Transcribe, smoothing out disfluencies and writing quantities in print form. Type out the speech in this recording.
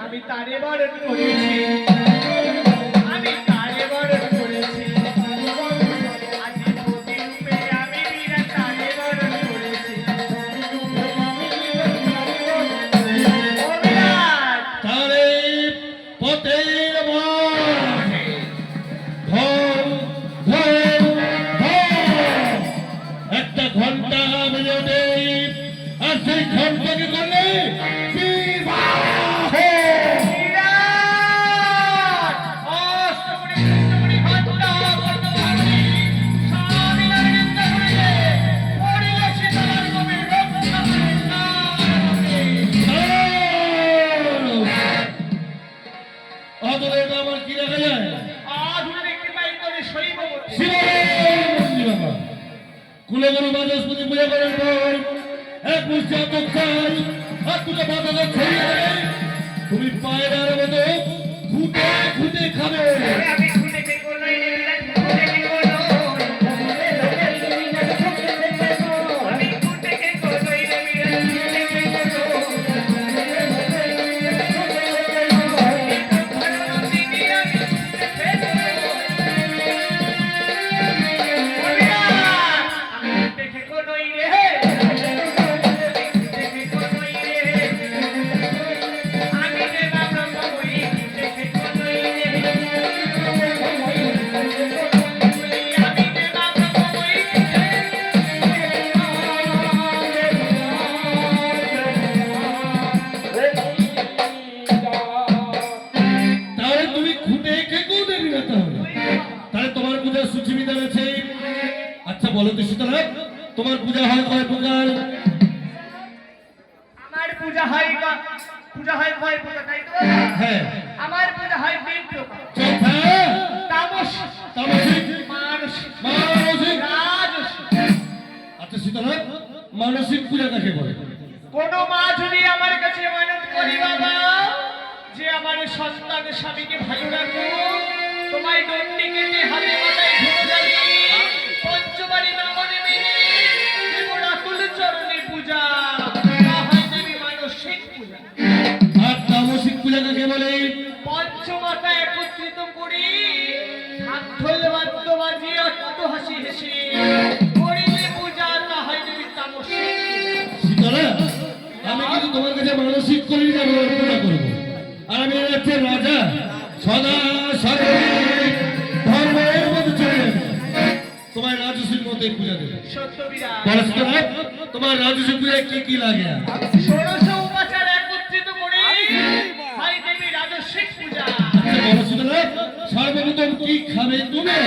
আমি তারে বরণ করেছি, আমি তারে বরণ করেছি, আজি প্রতিরূপে আমি বিনা তারে বরণ করেছি। তারে পথের একটা ঘন্টা বেজে আর সেই ঘন্টাকে করলে আমার কি দেখা যায় কুলে গরু বাজস্পতি পূজা করার পর এক মুষ্টি আতক চাই আর দুটো বাতাস ছড়িয়ে তুমি পায়রার মতো ঘুটে ঘুটে খাবে। বলো তো সীতারা, তোমার পূজা হয় কয় প্রকার? আমার পূজা হয় কয় প্রকার, তাই তো? হ্যাঁ, আমার পূজা হয় তিন প্রকার। তামসিক, মানসিক, রাজসিক। আচ্ছা সীতারা, মানসিক পূজা কাকে বলে? কোন মা যদি আমার কাছে মানত করি বাবা যে আমার সন্তান স্বামীকে ভালো রাখো, তোমায় দণ্ডি কেটে হাতে মাথায় ধরে যাবি, পঞ্চবাড়ি নামনে মেনে দেবরাকুল চরণে পূজা, তা হয় দেবী মানসিক পূজা। আর তামসিক পূজা কাকে বলে? পঞ্চমাতা একত্রিত করি ঢাকঢোল বাদ্য বাজিয়ে অট্টহাসি হেসে করিলে পূজা, তা হয় দেবী তামসিক পূজা। আমি কিন্তু তোমার কাছে মানসিক করি না, পূজা করবো। আর আমি রাজ্যের রাজা, সদা সর্বদিক ধর্মের মধ্যে চলে যাবে, তোমার রাজস্বীর মধ্যে পূজা দেবে। তোমার রাজস্বী পূজায় কি কি লাগে? 16 উপাচার একত্রিত করে হয় দেবী রাজস্বিক পূজা। সর্বপ্রথম কি খাবে তুমি?